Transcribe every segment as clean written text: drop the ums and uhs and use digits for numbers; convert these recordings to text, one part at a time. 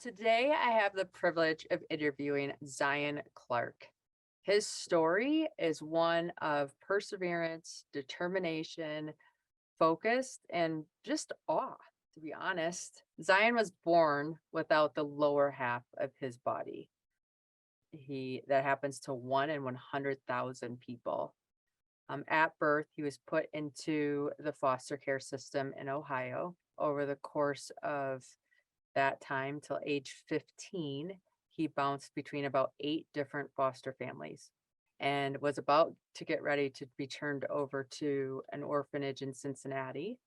Today, I have the privilege of interviewing Zion Clark. His story is one of perseverance, determination, focus, and just awe, to be honest. Zion was born without the lower half of his body. That happens to 1 in 100,000 people. At birth, he was put into the foster care system in Ohio. Over the course of that time till age 15, he bounced between about 8 different foster families and was about to get ready to be turned over to an orphanage in Cincinnati.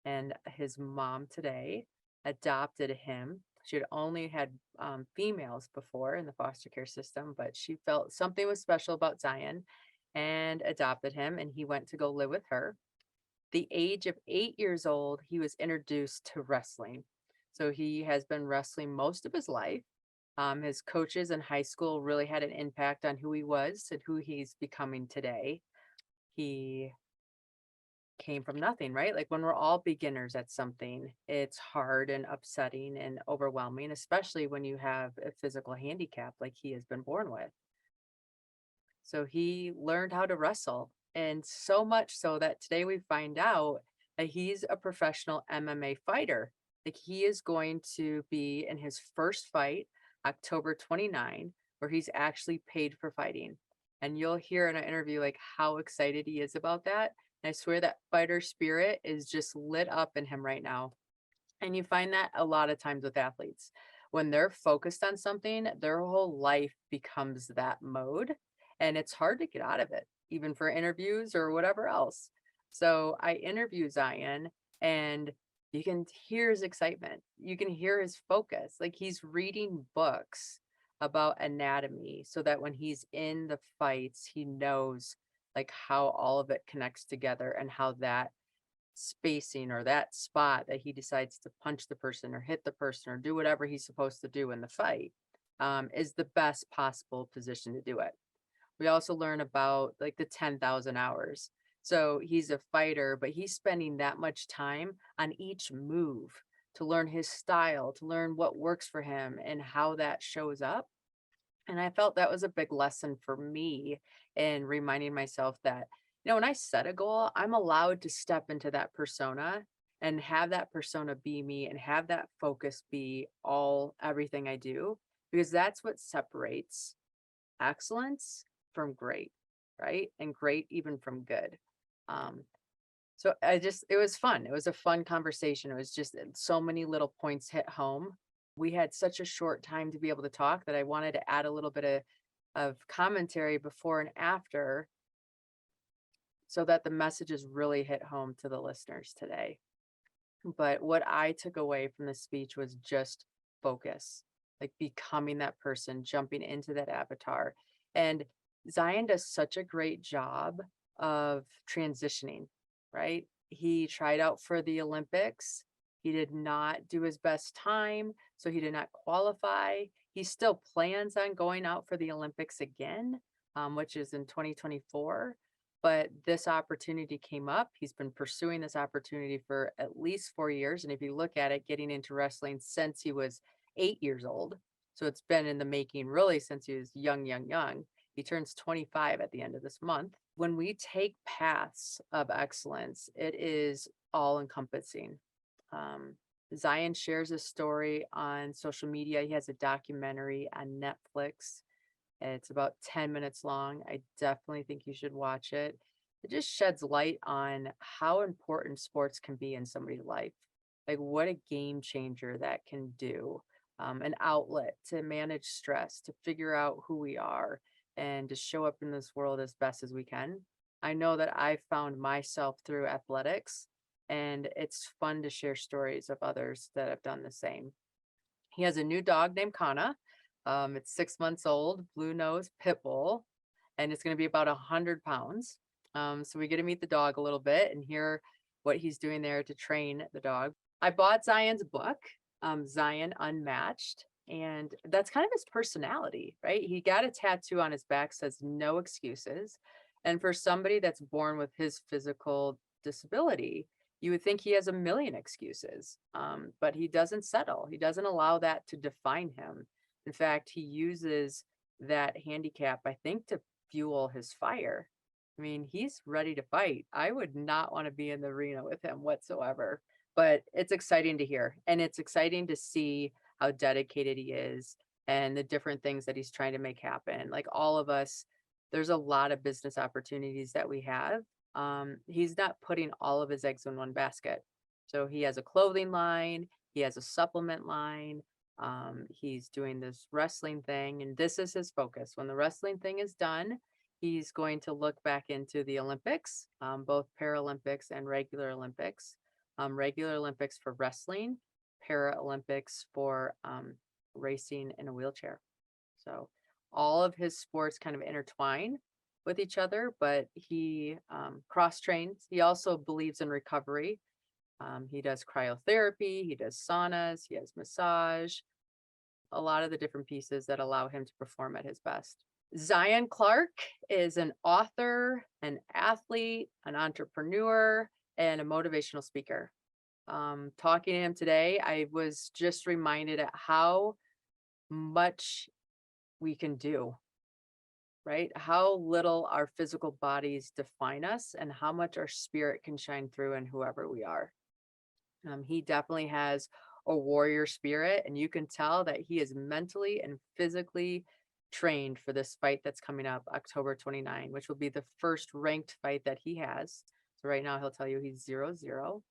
And his mom today adopted him. She had only had females before in the foster care system, but she felt something was special about Zion and adopted him, and he went to go live with her. The age of 8 years old, he was introduced to wrestling. So he has been wrestling most of his life. His coaches in high school really had an impact on who he was and who he's becoming today. He came from nothing, right? Like when we're all beginners at something, it's hard and upsetting and overwhelming, especially when you have a physical handicap like he has been born with. So he learned how to wrestle, and so much so that today we find out that he's a professional MMA fighter. Like he is going to be in his first fight, October 29, where he's actually paid for fighting. And you'll hear in an interview like how excited he is about that. And I swear that fighter spirit is just lit up in him right now. And you find that a lot of times with athletes. When they're focused on something, their whole life becomes that mode, and it's hard to get out of it, even for interviews or whatever else. So I interview Zion, and you can hear his excitement. You can hear his focus. Like he's reading books about anatomy so that when he's in the fights, he knows like how all of it connects together and how that spacing or that spot that he decides to punch the person or hit the person or do whatever he's supposed to do in the fight is the best possible position to do it. We also learn about like the 10,000 hours. So he's a fighter, but he's spending that much time on each move to learn his style, to learn what works for him and how that shows up. And I felt that was a big lesson for me in reminding myself that, when I set a goal, I'm allowed to step into that persona and have that persona be me and have that focus be everything I do, because that's what separates excellence from great, right? And great even from good. Um, so it was fun. It was a fun conversation. It was just so many little points hit home. We had such a short time to be able to talk that I wanted to add a little bit of commentary before and after so that the messages really hit home to the listeners today. But what I took away from the speech was just focus, like becoming that person, jumping into that avatar. And Zion does such a great job of transitioning, right? He tried out for the Olympics. He did not do his best time, so he did not qualify. He still plans on going out for the Olympics again, which is in 2024. But this opportunity came up. He's been pursuing this opportunity for at least 4 years. And if you look at it, getting into wrestling since he was 8 years old. So it's been in the making really since he was young, young, young. He turns 25 at the end of this month. When we take paths of excellence, it is all encompassing. Zion shares his story on social media. He has a documentary on Netflix. It's about 10 minutes long. I definitely think you should watch it. It just sheds light on how important sports can be in somebody's life. Like what a game changer that can do. An outlet to manage stress, to figure out who we are, and to show up in this world as best as we can. I know that I found myself through athletics, and it's fun to share stories of others that have done the same. He has a new dog named Kana. It's 6 months old, blue nose pit bull, and it's going to be about 100 pounds. So we get to meet the dog a little bit and hear what he's doing there to train the dog. I bought Zion's book, Zion Unmatched, and that's kind of his personality, right? He got a tattoo on his back says no excuses. And for somebody that's born with his physical disability, you would think he has a million excuses, but he doesn't settle. He doesn't allow that to define him. In fact, he uses that handicap, I think, to fuel his fire. I mean, he's ready to fight. I would not want to be in the arena with him whatsoever, but it's exciting to hear. And it's exciting to see how dedicated he is and the different things that he's trying to make happen. Like all of us, there's a lot of business opportunities that we have. He's not putting all of his eggs in one basket. So he has a clothing line, he has a supplement line, he's doing this wrestling thing, and this is his focus. When the wrestling thing is done, he's going to look back into the Olympics, both Paralympics and regular Olympics. Regular Olympics for wrestling, Paralympics for racing in a wheelchair. So all of his sports kind of intertwine with each other, but he cross trains. He also believes in recovery. He does cryotherapy, he does saunas, he has massage, a lot of the different pieces that allow him to perform at his best. Zion Clark is an author, an athlete, an entrepreneur, and a motivational speaker. Talking to him today, I was just reminded at how much we can do, right? How little our physical bodies define us and how much our spirit can shine through in whoever we are. He definitely has a warrior spirit, and you can tell that he is mentally and physically trained for this fight that's coming up October 29, which will be the first ranked fight that he has. So right now he'll tell you he's 0-0.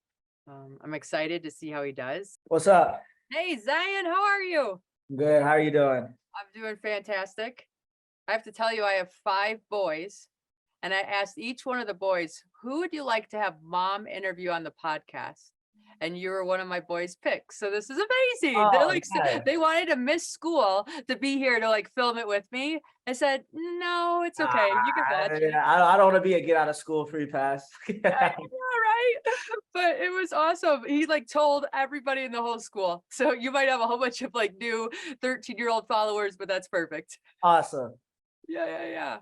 I'm excited to see how he does. What's up? Hey, Zion, how are you? Good. How are you doing? I'm doing fantastic. I have to tell you, I have 5 boys, and I asked each one of the boys, who would you like to have mom interview on the podcast? And you were one of my boys' picks. So this is amazing. Oh, They're like, nice. they wanted to miss school to be here to like film it with me. I said, no, it's okay. You can watch it. I don't want to be a get out of school free pass. I know, right? But it was awesome. He like told everybody in the whole school. So you might have a whole bunch of like new 13-year-old followers, but that's perfect. Awesome. Yeah.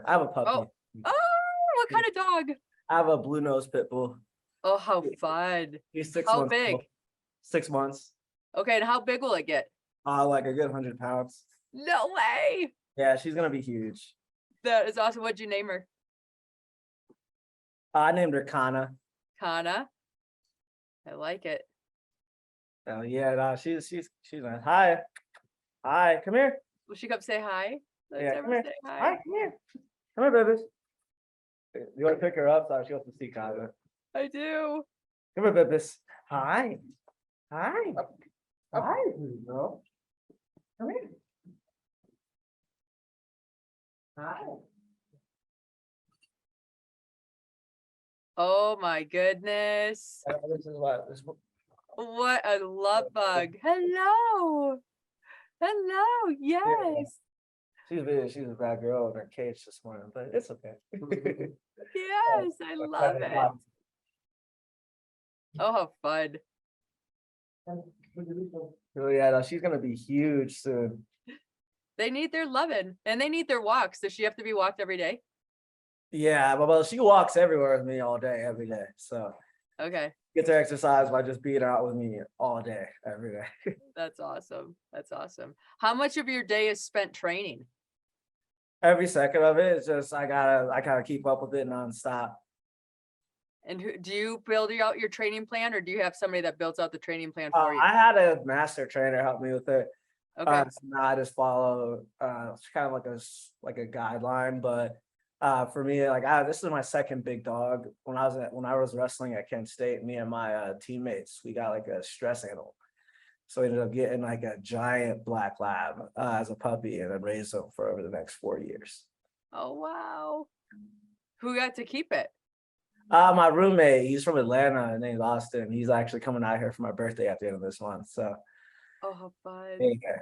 I have a puppy. Oh, what kind of dog? I have a blue nose pit bull. Oh, how fun. He's 6 How months big? old. 6 months. Okay, and how big will it get? Like a good 100 pounds. No way. Yeah, she's gonna be huge. That is awesome. What'd you name her? I named her Kana. Kana. I like it. Oh yeah, no, she's nice. Hi, come here. Will she come say hi? Let's Yeah, have come her here. say hi. Hi, come here. Come here, babies. You want to pick her up? So she wants to see Kana. I do. Come here, babies. Hi. Hi, girl. Come here. Hi. Oh my goodness. This is what What a love bug. Hello. Hello. Yes. she's a bad girl in her cage this morning, but it's okay. Yes. I love it. Oh, how fun. Oh yeah, no, she's gonna be huge soon. They need their loving and they need their walks. Does she have to be walked every day? Yeah, well, she walks everywhere with me all day, every day. So Okay. gets her exercise by just being out with me all day, every day. That's awesome. That's awesome. How much of your day is spent training? Every second of it is just I gotta keep up with it nonstop. And do you build out your training plan, or do you have somebody that builds out the training plan for you? I had a master trainer help me with it. Okay. So now I just follow it's kind of like a guideline, but for me, this is my second big dog. When I was wrestling at Kent State, me and my teammates, we got like a stress animal. So we ended up getting like a giant black lab as a puppy and then raised him for over the next 4 years. Oh, wow. Who got to keep it? My roommate, he's from Atlanta, named Austin. He's actually coming out here for my birthday at the end of this month. So Oh, how fun. yeah.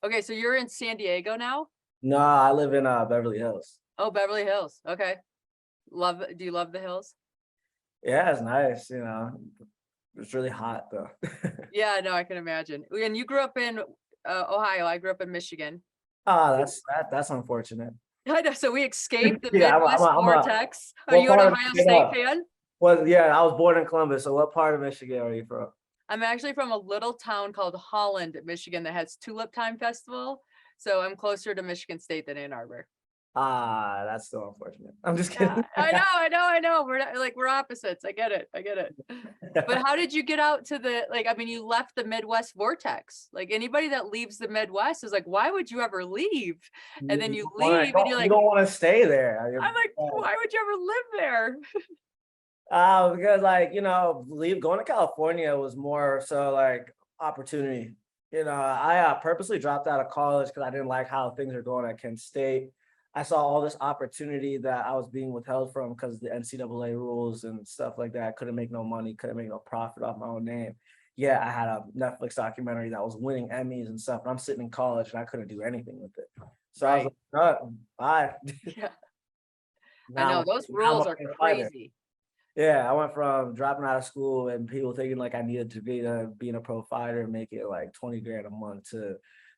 Okay, so you're in San Diego now? No, I live in Beverly Hills. Oh, Beverly Hills. Okay. Do you love the hills? Yeah, it's nice, It's really hot though. Yeah, no, I can imagine. And you grew up in Ohio. I grew up in Michigan. That's unfortunate. I know, so we escaped the Yeah, Midwest I'm a- vortex. Are what you an part of Ohio Michigan State up? fan? Well, yeah, I was born in Columbus. So what part of Michigan are you from? I'm actually from a little town called Holland, Michigan that has Tulip Time Festival. So I'm closer to Michigan State than Ann Arbor. Ah, that's so unfortunate. I'm just Yeah, kidding. I know. We're not, like, we're opposites. I get it. I get it. But how did you get out to the, like, I mean, you left the Midwest vortex. Like, anybody that leaves the Midwest is like, why would you ever leave? And then you leave and you're You like, don't want to stay there. I'm like, why would you ever live there? Because like, going to California was more so like opportunity. I purposely dropped out of college because I didn't like how things are going at Kent State. I saw all this opportunity that I was being withheld from because of the NCAA rules and stuff like that. I couldn't make no money, couldn't make no profit off my own name. Yeah, I had a Netflix documentary that was winning Emmys and stuff, and I'm sitting in college and I couldn't do anything with it. So I was Right. like, bye. Yeah. I know Now, those now I'm a rules are pro fighter. crazy. Yeah, I went from dropping out of school and people thinking like I needed to be being a pro fighter and make it like 20 grand a month to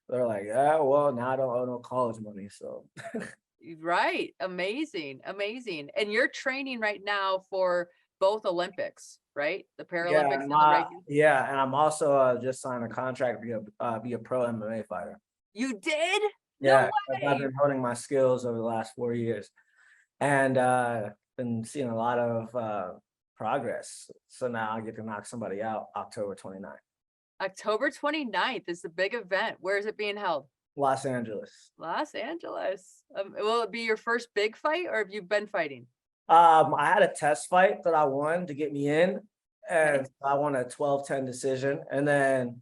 they're like, yeah, well, now I don't owe no college money. So Right. Amazing. Amazing. And you're training right now for both Olympics, right? The yeah, Paralympics and the regular. and I'm also just signed a contract to be a pro MMA fighter. You did? No Yeah, 'cause I've way. been honing my skills over the last 4 years and been seeing a lot of progress. So now I get to knock somebody out October 29th. October 29th is the big event. Where is it being held? Los Angeles. Los Angeles. Will it be your first big fight or have you been fighting? I had a test fight that I won to get me in, and Nice. I won a 12-10 decision. And then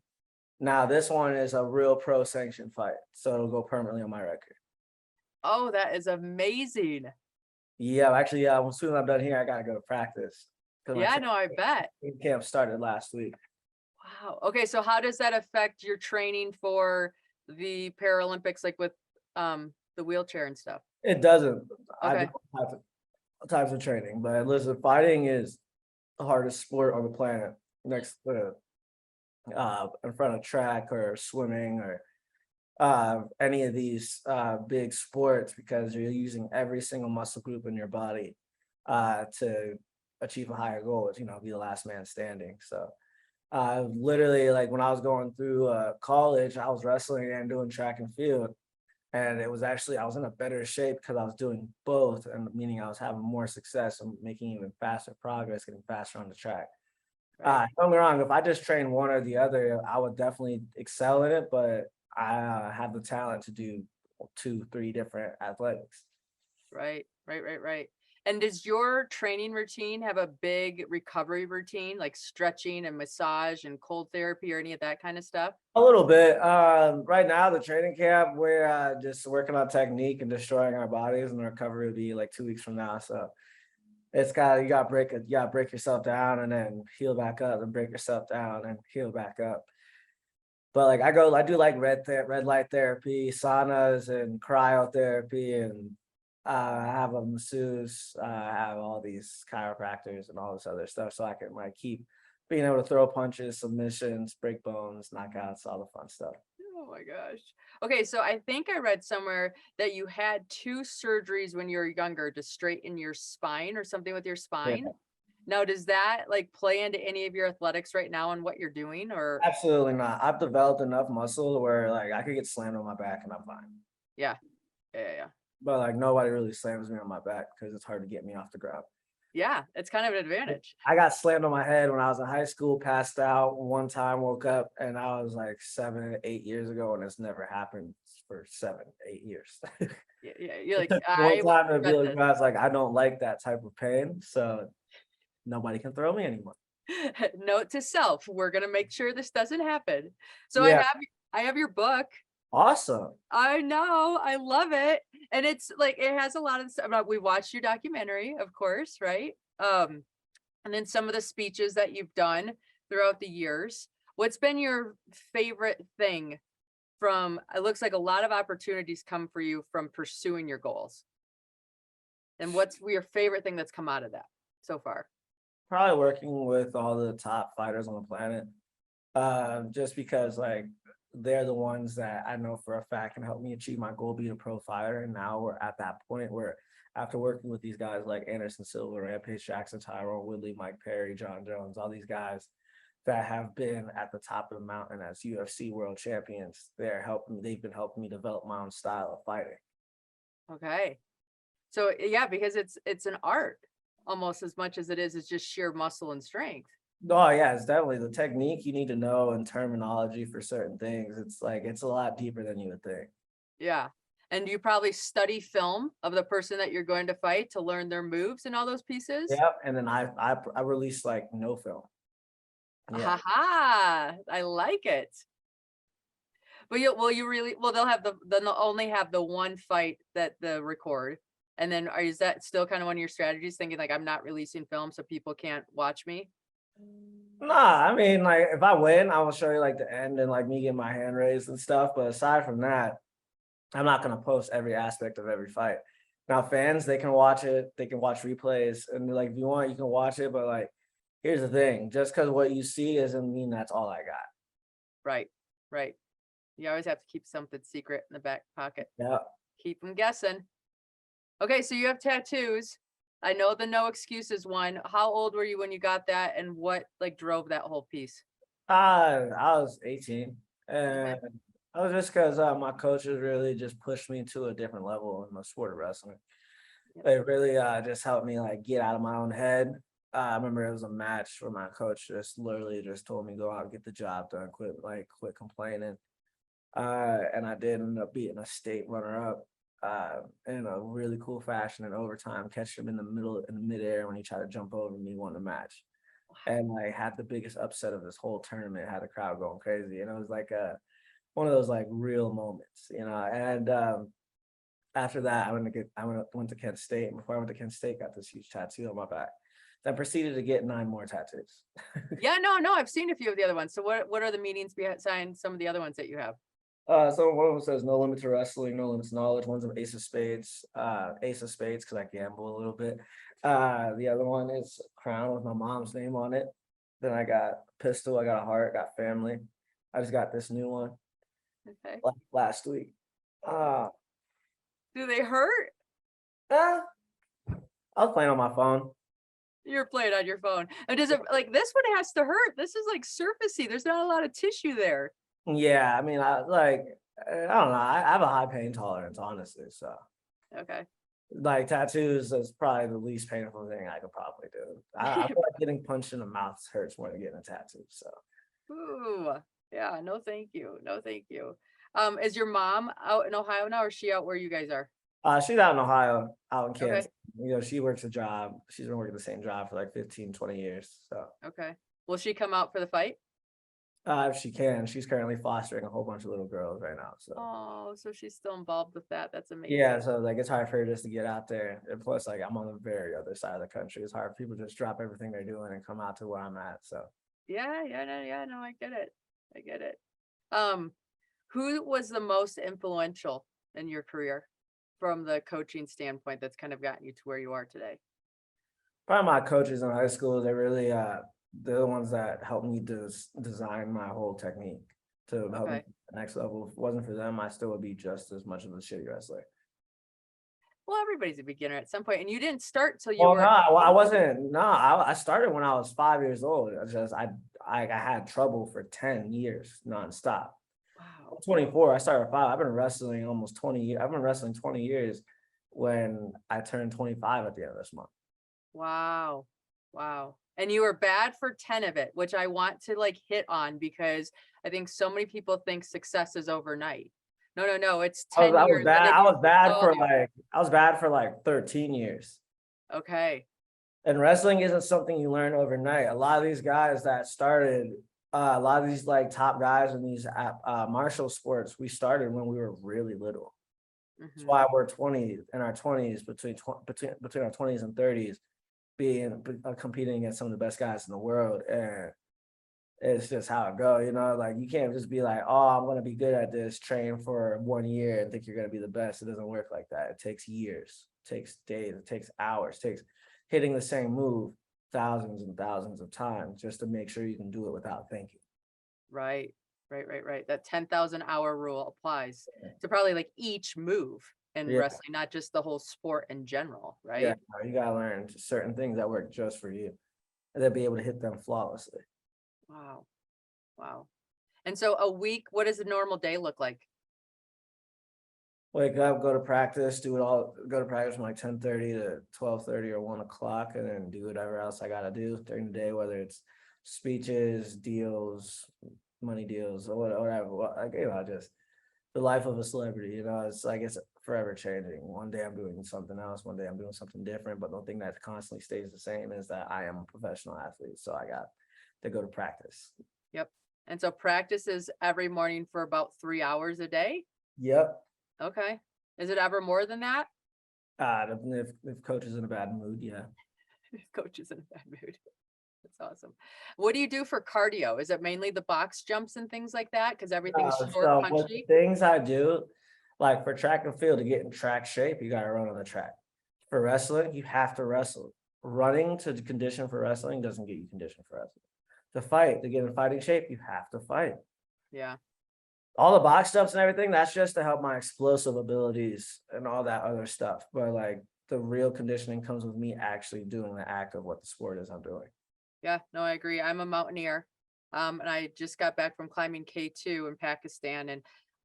now this one is a real pro sanction fight, so it'll go permanently on my record. Oh, that is amazing. Yeah, actually, as soon as I'm done here, I gotta go to practice because my Yeah, no, I bet. training camp started last week. Wow. Okay, so how does that affect your training for the Paralympics, like with the wheelchair and stuff? It doesn't. I do Okay. all types of training, but listen, fighting is the hardest sport on the planet, next to in front of track or swimming or any of these big sports because you're using every single muscle group in your body to achieve a higher goal, be the last man standing. So literally like when I was going through college, I was wrestling and doing track and field. And it was actually, I was in a better shape because I was doing both, and meaning I was having more success and making even faster progress, getting faster on the track. Right. Don't get me wrong, if I just train one or the other, I would definitely excel in it, but I have the talent to do 2, 3 different athletics. Right. Right. Right. Right. And does your training routine have a big recovery routine, like stretching and massage and cold therapy or any of that kind of stuff? A little bit. Right now, the training camp, we're just working on technique and destroying our bodies, and the recovery will be like 2 weeks from now. So you gotta break yourself down and then heal back up, and break yourself down and heal back up. But like I do like red light therapy, saunas, and cryotherapy, and I have a masseuse. I have all these chiropractors and all this other stuff, so I can like keep being able to throw punches, submissions, break bones, knockouts, all the fun stuff. Oh my gosh. Okay, so I think I read somewhere that you had two surgeries when you were younger to straighten your spine or something with your Yeah, spine. Now, does that like play into any of your athletics right now and what you're doing? Or absolutely not. I've developed enough muscle where like I could get slammed on my back and I'm fine. yeah, yeah. But like nobody really slams me on my back because it's hard to get me off the ground. Yeah, it's kind of an advantage. I got slammed on my head when I was in high school, passed out one time, woke up, and I was like 7, 8 years ago, and it's never happened for 7, 8 years. Yeah, you're like, One I will time to be regret like, I was like, I don't like that type of pain, so nobody can throw me anymore. this. Note to self, we're gonna make sure this doesn't happen. So Yeah, I have your book. awesome. I know, I love it. And it's like it has a lot of stuff. We watched your documentary, of course, right? And then some of the speeches that you've done throughout the years. What's been your favorite thing from it looks like a lot of opportunities come for you from pursuing your goals. And what's your favorite thing that's come out of that so far? Probably working with all the top fighters on the planet. Just because like they're the ones that I know for a fact can help me achieve my goal being a pro fighter. And now we're at that point where after working with these guys like Anderson Silva, Rampage Jackson, Tyrone Woodley, Mike Perry, John Jones, all these guys that have been at the top of the mountain as UFC world champions, they've been helping me develop my own style of fighting. Okay. So yeah, because it's an art almost as much as it is just sheer muscle and strength. Oh yeah, it's definitely the technique you need to know and terminology for certain things. It's like it's a lot deeper than you would think. Yeah. And you probably study film of the person that you're going to fight to learn their moves and all those pieces? Yep. And then I released like no film. Yeah. Ha! I like it. But they'll have then they'll only have the one fight that the record. And then is that still kind of one of your strategies, thinking like I'm not releasing film so people can't watch me? Nah, I mean, like if I win, I will show you like the end and like me getting my hand raised and stuff. But aside from that, I'm not gonna post every aspect of every fight. Now, fans, they can watch it, they can watch replays, and like if you want, you can watch it. But like, here's the thing: just because what you see doesn't mean that's all I got. Right. Right. You always have to keep something secret in the back pocket. Yeah. Keep them guessing. Okay, so you have tattoos. I know the no excuses one. How old were you when you got that, and what like drove that whole piece? I was 18, Okay. and I was just because my coaches really just pushed me to a different level in the sport of wrestling. Yep. They really just helped me like get out of my own head. I remember it was a match where my coach just literally just told me go out, get the job done, quit complaining. And I did end up beating a state runner up in a really cool fashion in overtime, catch him in the midair when he tried to jump over me, won the match. And like had the biggest upset of this whole tournament, had the crowd going crazy. And it was like one of those like real moments, you know. And after that, went to Kent State. And before I went to Kent State, got this huge tattoo on my back. Then proceeded to get 9 more tattoos. Yeah, no, I've seen a few of the other ones. So what are the meanings behind some of the other ones that you have? So one of them says no limit to wrestling, no limits to knowledge. One's an ace of spades because I gamble a little bit. The other one is a crown with my mom's name on it. Then I got a pistol, I got a heart, got family. I just got this new one Okay. last week. Uh, Do they hurt? I was playing on my phone. You're playing on your phone. And does it like this one has to hurt? This is like surfacey. There's not a lot of tissue there. Yeah, I mean, I don't know. I have a high pain tolerance, honestly. So, Okay. like, tattoos is probably the least painful thing I could probably do. I feel like getting punched in the mouth hurts more than getting a tattoo. So, Ooh. Yeah, no thank you. No thank you. Is your mom out in Ohio now, or is she out where you guys are? she's out in Ohio, out in Okay. Kansas. You know, she works a job. She's been working the same job for like 15, 20 years. So, Okay. Will she come out for the fight? if she can, she's currently fostering a whole bunch of little girls right now. So, Oh, so she's still involved with that. That's yeah, amazing. so like it's hard for her just to get out there. And plus, like I'm on the very other side of the country. It's hard for people to just drop everything they're doing and come out to where I'm at. So, Yeah, no, I get it. I get it. Um, who was the most influential in your career from the coaching standpoint that's kind of gotten you to where you are today? probably my coaches in high school, they really they're the ones that helped me design my whole technique to help me Okay. to the next level. If it wasn't for them, I still would be just as much of a shitty wrestler. Well, everybody's a beginner at some point, and you didn't start till you Well, no, were I 18. wasn't. No, I started when I was 5 years old. I had trouble for 10 years nonstop. I'm Wow. 24. I started at 5. I've been wrestling almost 20 years. I've been wrestling 20 years when I turned 25 at the end of this month. Wow. Wow. And you were bad for 10 of it, which I want to like hit on because I think so many people think success is overnight. No, it's 10 I was years and bad. then I you was bad for evolve. like I was bad for like 13 years. Okay. And wrestling isn't something you learn overnight. A lot of these guys that started, a lot of these like top guys in these martial sports, we started when we were really little. That's Hmm. why we're 20 in our 20s, between our 20s and 30s, competing against some of the best guys in the world. And it's just how it go, you know. Like you can't just be like, oh, I'm gonna be good at this, train for 1 year and think you're gonna be the best. It doesn't work like that. It takes years, it takes days, it takes hours, it takes hitting the same move thousands and thousands of times just to make sure you can do it without thinking. Right. Right. That 10,000 hour rule applies to probably like each move in Yeah, wrestling, not just the whole sport in general, yeah. right? You gotta learn certain things that work just for you, and then be able to hit them flawlessly. Wow. Wow. And so a week, what does a normal day look like? Wake up, go to practice, do it all. Go to practice from like 10:30 to 12:30 or 1 o'clock, and then do whatever else I gotta do during the day, whether it's speeches, deals, money deals, or whatever. Like, just the life of a celebrity. It's like it's forever changing. One day I'm doing something else, one day I'm doing something different. But the thing that constantly stays the same is that I am a professional athlete, so I got to go to practice. Yep. And so practice is every morning for about 3 hours a day. Yep. Okay. Is it ever more than that? If coach is in a bad mood, yeah. Coach is in a bad mood. That's awesome. What do you do for cardio? Is it mainly the box jumps and things like that? Because everything's short, So what punchy. things I do, like for track and field, to get in track shape, you got to run on the track. For wrestling, you have to wrestle. Running to the condition for wrestling doesn't get you conditioned for wrestling. To fight, to get in fighting shape, you have to fight. Yeah. All the box jumps and everything, that's just to help my explosive abilities and all that other stuff. But like the real conditioning comes with me actually doing the act of what the sport is I'm doing. Yeah. No, I agree. I'm a mountaineer. And I just got back from climbing K2 in Pakistan, and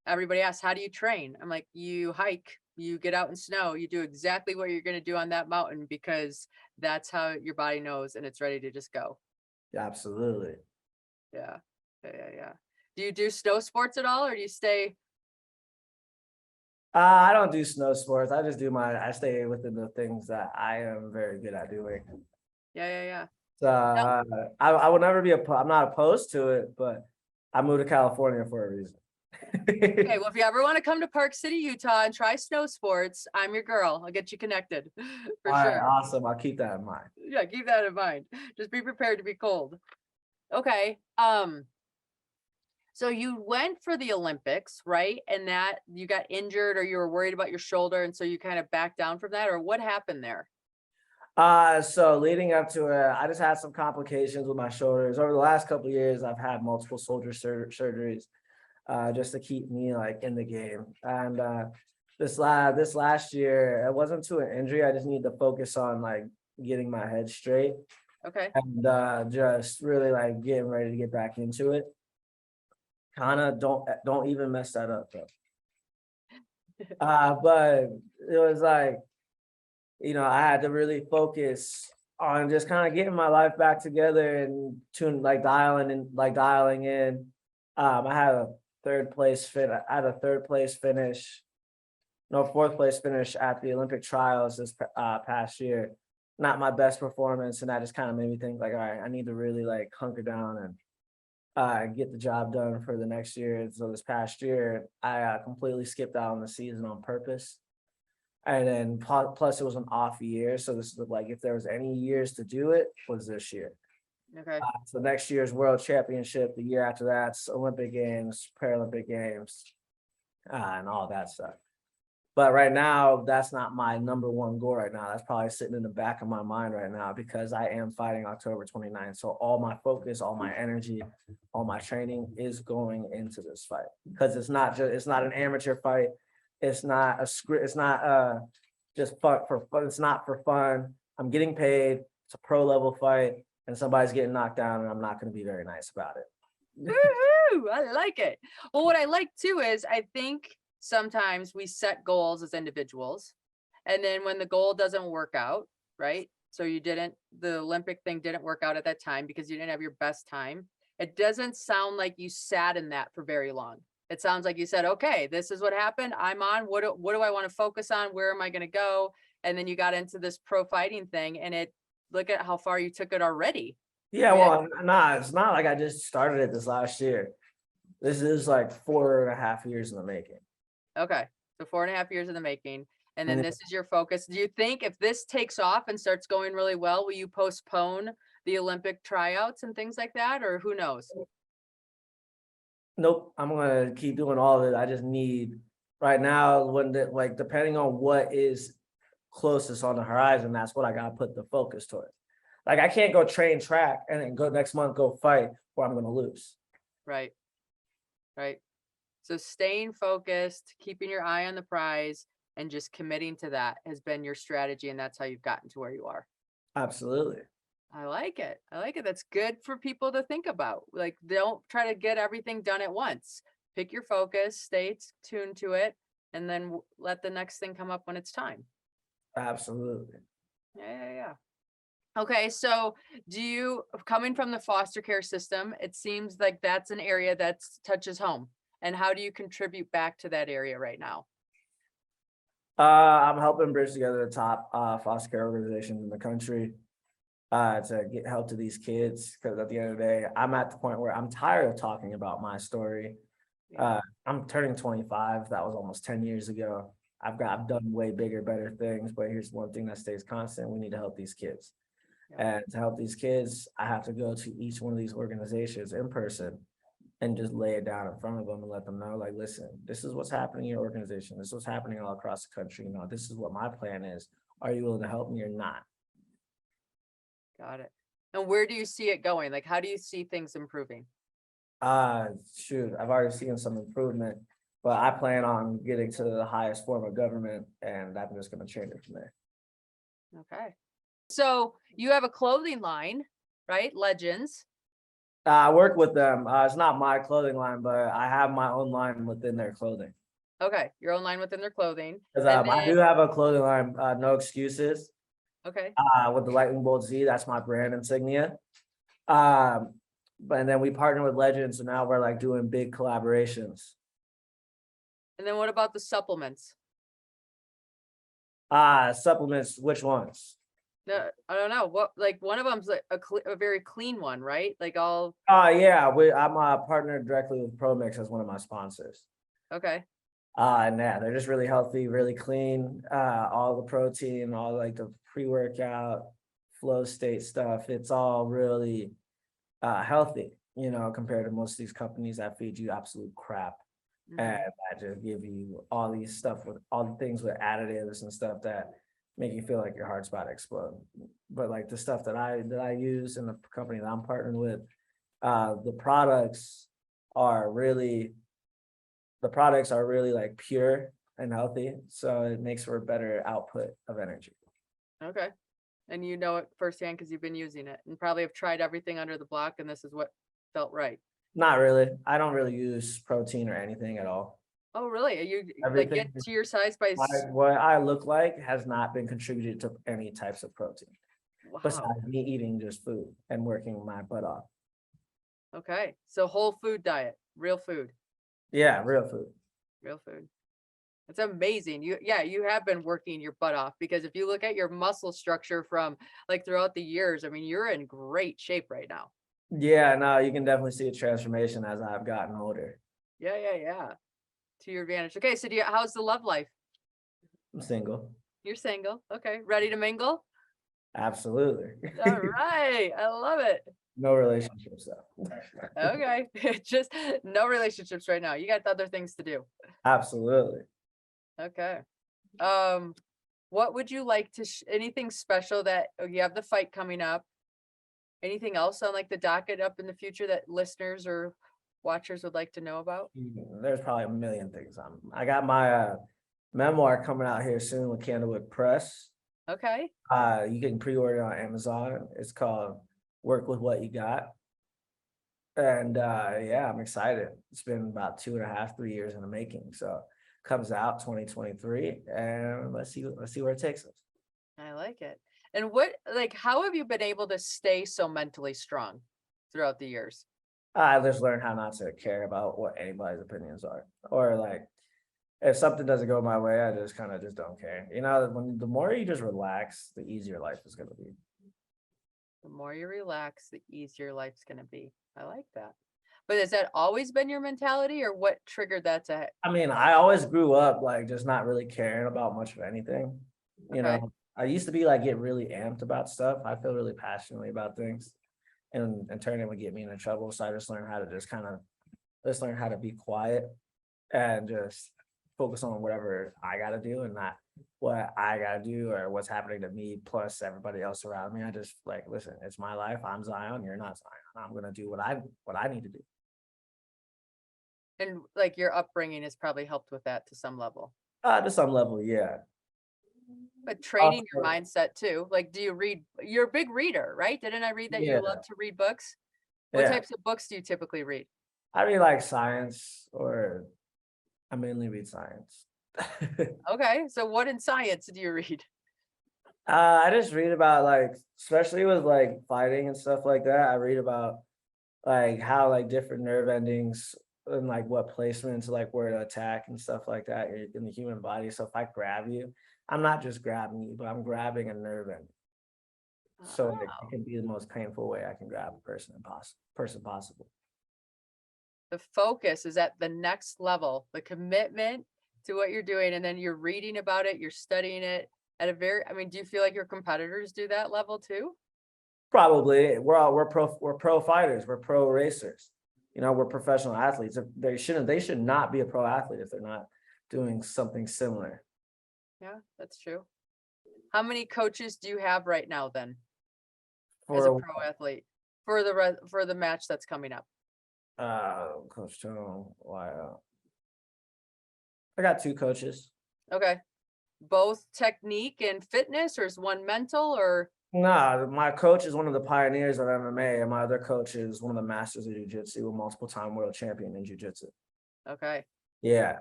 everybody asks, how do you train? I'm like, you hike, you get out in snow, you do exactly what you're going to do on that mountain, because that's how your body knows and it's ready to just go. Absolutely. Yeah. Yeah. Do you do snow sports at all, or do you stay? I don't do snow sports. I stay within the things that I am very good at doing. Yeah. So No. I would never I'm not opposed to it, but I moved to California for a reason. Okay. Well, if you ever want to come to Park City, Utah and try snow sports, I'm your girl. I'll get you connected All for right, sure. awesome. I'll keep that in mind. Yeah. Keep that in mind. Just be prepared to be cold. Okay. So you went for the Olympics, right? And that you got injured, or you were worried about your shoulder, and so you kind of backed down from that, or what happened there? So leading up to it, I just had some complications with my shoulders. Over the last couple of years, I've had multiple shoulder surgeries, just to keep me like in the game. And this last year, it wasn't to an injury. I just need to focus on like getting my head straight Okay. and just really like getting ready to get back into it. Kind of don't even mess that up though. But it was like, I had to really focus on just kind of getting my life back together and dialing in. I had a third place finish, no, fourth place finish at the Olympic trials this past year. Not my best performance, and that just kind of made me think like, all right, I need to really like hunker down and get the job done for the next year. So this past year, I completely skipped out on the season on purpose. And then plus it was an off year. So this is like, if there was any years to do it, was this year. Okay. So next year's World Championship, the year after that's Olympic Games, Paralympic Games, and all that stuff. But right now, that's not my number one goal right now. That's probably sitting in the back of my mind right now because I am fighting October 29th. So all my focus, all my energy, all my training is going into this fight because it's not an amateur fight. It's not a script. It's not just fun for fun. It's not for fun. I'm getting paid. It's a pro level fight and somebody's getting knocked down and I'm not going to be very nice about it. Woohoo! I like it. Well, what I like too is I think sometimes we set goals as individuals, and then when the goal doesn't work out, right? So the Olympic thing didn't work out at that time because you didn't have your best time. It doesn't sound like you sat in that for very long. It sounds like you said, okay, this is what happened. I'm on. What do I want to focus on? Where am I going to go? And then you got into this pro fighting thing, and look at how far you took it already. Yeah, I mean, well, nah, it's not like I just started it this last year. This is like 4.5 years in the making. Okay. So 4.5 years in the making. And then Yeah. this is your focus. Do you think if this takes off and starts going really well, will you postpone the Olympic tryouts and things like that? Or who knows? Nope, I'm gonna keep doing all of it. I just need right now depending on what is closest on the horizon, that's what I gotta put the focus towards. Like I can't go train track and then go next month go fight or I'm gonna lose. Right. right? So staying focused, keeping your eye on the prize, and just committing to that has been your strategy, and that's how you've gotten to where you are. Absolutely. I like it. I like it. That's good for people to think about. Like, don't try to get everything done at once. Pick your focus, stay tuned to it, and then let the next thing come up when it's time. Absolutely. Yeah. Okay, so coming from the foster care system, it seems like that's an area that touches home. And how do you contribute back to that area right now? I'm helping bridge together the top foster care organizations in the country to get help to these kids. Because at the end of the day, I'm at the point where I'm tired of talking about my story. Yeah. I'm turning 25. That was almost 10 years ago. I've done way bigger, better things, but here's one thing that stays constant. We need to help these kids. Yeah. And to help these kids, I have to go to each one of these organizations in person and just lay it down in front of them and let them know, like, listen, this is what's happening in your organization. This is what's happening all across the country. You know, this is what my plan is. Are you willing to help me or not? Got it. And where do you see it going? Like, how do you see things improving? Shoot, I've already seen some improvement, but I plan on getting to the highest form of government, and I'm just going to change it from there. Okay. So you have a clothing line, right? Legends. I work with them. It's not my clothing line, but I have my own line within their clothing. Okay. Your own line within their clothing. Because And I do then, have a clothing line, No Excuses, okay. with the Lightning Bolt Z. That's my brand insignia. Um, but and then we partner with Legends, so now we're like doing big collaborations. And then what about the supplements? Supplements, which ones? No, I don't know. What, like, one of them's like a very clean one, right? Like all, Yeah, I'm partnered directly with ProMix as one of my sponsors. okay. And yeah, they're just really healthy, really clean. All the protein, all like the pre-workout, flow state stuff. It's all really healthy, you know, compared to most of these companies that feed you absolute crap and Mhm. that just give you all these stuff with all the things with additives and stuff that make you feel like your heart's about to explode. But like the stuff that I use in the company that I'm partnering with, the are really products are really like pure and healthy, so it makes for a better output of energy. Okay. And you know it firsthand because you've been using it and probably have tried everything under the block, and this is what felt right. Not really. I don't really use protein or anything at all. Oh, really? Are you like Everything get to your size by, what I look like has not been contributed to any types of protein wow. besides me eating just food and working my butt off. Okay. So whole food diet, Yeah, real food. real food. It's amazing. You have been working your butt off because if you look at your muscle structure from like throughout the years, I mean, you're in great shape right now. Yeah, no, you can definitely see a transformation as I've gotten older. Yeah. To your advantage. Okay. So how's the love life? I'm single. You're single. Okay. Ready to mingle? Absolutely. All right. I love it. No relationships though. Okay. Just no relationships right now. You got other things to do. Absolutely. Okay. Um, what would you like to anything special that you have the fight coming up? Anything else on like the docket up in the future that listeners or watchers would like to know about? There's probably a million things. I got my memoir coming out here soon with Candlewood Press. Okay. You can pre-order it on Amazon. It's called Work with What You Got. And yeah, I'm excited. It's been about 2.5, 3 years in the making. So comes out 2023 and let's see where it takes us. I like it. And what like how have you been able to stay so mentally strong throughout the years? I just learned how not to care about what anybody's opinions are. Or like if something doesn't go my way, I just kind of just don't care. You know, when the more you just relax, the easier life is gonna be. The more you relax, the easier life's going to be. I like that. But has that always been your mentality or what triggered that to I mean, I always grew up like just not really caring about much of anything. You okay. know, I used to be like get really amped about stuff. I feel really passionately about things, and turning would get me into trouble. So I just learned how to just learn how to be quiet and just focus on whatever I gotta do and not what I gotta do or what's happening to me plus everybody else around me. I just like listen, it's my life. I'm Zion, you're not Zion. I'm gonna do what I need to do. And like your upbringing has probably helped with that to some level. To some level, yeah. But training your Also, mindset too. Like, do you read? You're a big reader, right? Didn't I read that you yeah, love to read books? What yeah. types of books do you typically read? I read like science, or I mainly read science. Okay, so what in science do you read? I just read about like, especially with like fighting and stuff like that. I read about like how like different nerve endings and like what placements, like where to attack and stuff like that in the human body. So if I grab you, I'm not just grabbing you, but I'm grabbing a nerve ending. So like, it Oh, can be the most painful way I can grab a person possible. the focus is at the next level, the commitment to what you're doing, and then you're reading about it, you're studying it at a very, I mean, do you feel like your competitors do that level too? Probably we're pro fighters, we're pro racers. You know, we're professional athletes. If they should not be a pro athlete if they're not doing something similar. Yeah, that's true. How many coaches do you have right now then as a For pro athlete for for the match that's coming up? Coach Tone, wow. I got two coaches. Okay. Both technique and fitness, or is one mental or Nah, my coach is one of the pioneers of MMA, and my other coach is one of the masters of jiu-jitsu, a multiple time world champion in jiu-jitsu. okay. Yeah.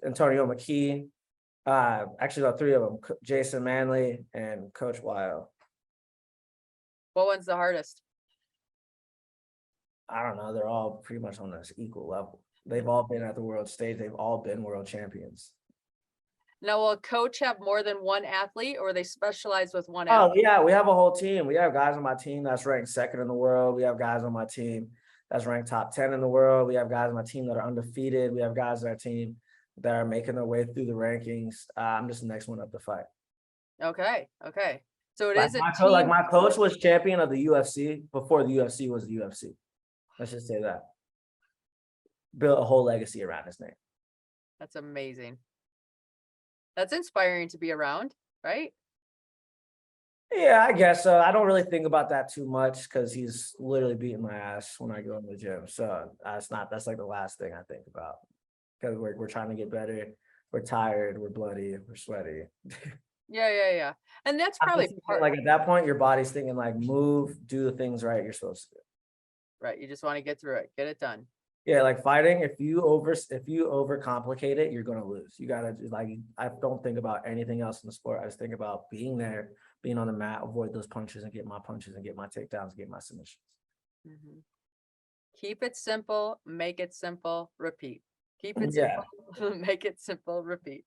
Antonio McKee. Actually got three of them: Jason Manley and Coach Wild. What one's the hardest? I don't know. They're all pretty much on this equal level. They've all been at the world stage. They've all been world champions. Now, will a coach have more than one athlete or they specialize with one Oh athlete? yeah, we have a whole team. We have guys on my team that's ranked second in the world. We have guys on my team that's ranked top 10 in the world. We have guys on my team that are undefeated. We have guys on our team that are making their way through the rankings. I'm just the next one up to fight. Okay. Okay. So it Like is a like team my coach sport. was champion of the UFC before the UFC was the UFC. Let's just say that. Built a whole legacy around his name. That's amazing. That's inspiring to be around, right? Yeah, I guess so. I don't really think about that too much because he's literally beating my ass when I go in the gym. So that's like the last thing I think about because we're trying to get better. We're tired, we're bloody, we're sweaty. Yeah, yeah, yeah. And that's I'm probably just thinking, part, like at that point, your body's thinking like move, do the things right you're supposed to do. right? You just want to get through it, get it done. Yeah, like fighting, if you overcomplicate it, you're gonna lose. You gotta just like I don't think about anything else in the sport. I just think about being there, being on the mat, avoid those punches and get my punches and get my takedowns, get my submissions. Mhm. Keep it simple, make it simple, repeat. Keep it Yeah. simple, make it simple, repeat.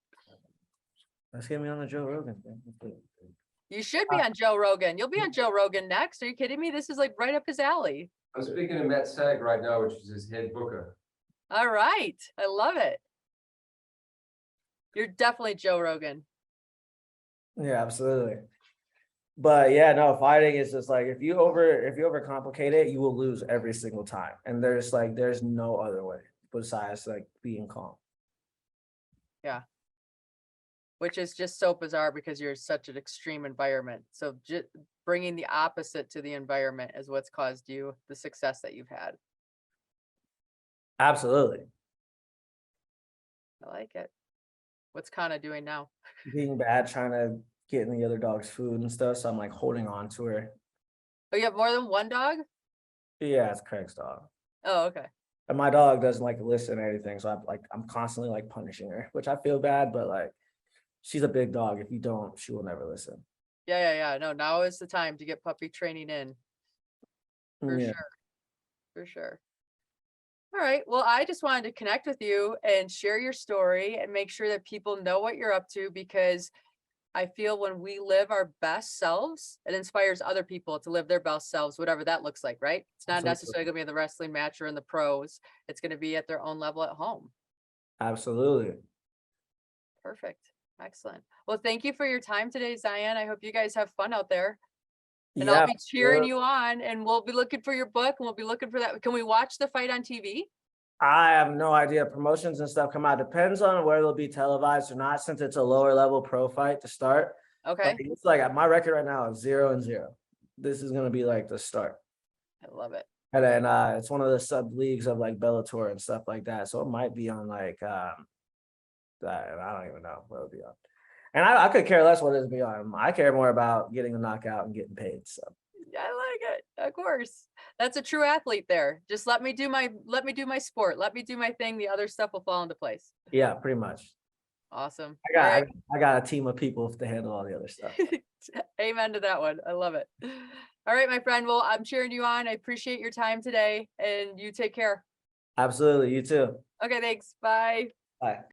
Let's get me on the Joe Rogan thing. Let's do it. You should Uh, be on Joe Rogan. You'll be on Joe Rogan next. Are you kidding me? This is like right up his alley. I'm speaking to Matt Sag right now, which is his head booker. All right. I love it. You're definitely Joe Rogan. Yeah, absolutely. But yeah, no, fighting is just like if you overcomplicate it, you will lose every single time. And there's no other way besides like being calm. Yeah. Which is just so bizarre because you're such an extreme environment. So just bringing the opposite to the environment is what's caused you the success that you've had. Absolutely. I like it. What's Kana doing now? Being bad, trying to get in the other dog's food and stuff. So I'm like holding on to her. Oh, you have more than one dog? Yeah, it's Craig's dog. Oh, okay. And my dog doesn't like listen to anything. So I'm constantly like punishing her, which I feel bad, but like she's a big dog. If you don't, she will never listen. Yeah, yeah, yeah. No, now is the time to get puppy training in for Yeah. sure. For sure. All right. Well, I just wanted to connect with you and share your story and make sure that people know what you're up to because I feel when we live our best selves, it inspires other people to live their best selves, whatever that looks like, right? It's not Absolutely. necessarily going to be in the wrestling match or in the pros. It's going to be at their own level at home. Absolutely. Perfect. Excellent. Well, thank you for your time today, Zion. I hope you guys have fun out there. And I'll Yeah. be cheering you on and we'll be looking for your book and we'll be looking for that. Can we watch the fight on TV? I have no idea. Promotions and stuff come out. Depends on where they'll be televised or not, since it's a lower level pro fight to start. Like, Okay. it's like my record right now is 0-0. This is gonna be like the start. I love it. And then it's one of the sub leagues of like Bellator and stuff like that. So it might be on like I don't even know what it'll be on. And I could care less what it'll be on. I care more about getting a knockout and getting paid. So I like it. Of course. That's a true athlete there. Just let me do my sport. Let me do my thing. The other stuff will fall into place. yeah, pretty much. Awesome. I got a team of people to handle all the other stuff. Amen to that one. I love it. All right, my friend. Well, I'm cheering you on. I appreciate your time today, and you take care. Absolutely. You too. Okay, thanks. Bye. Bye.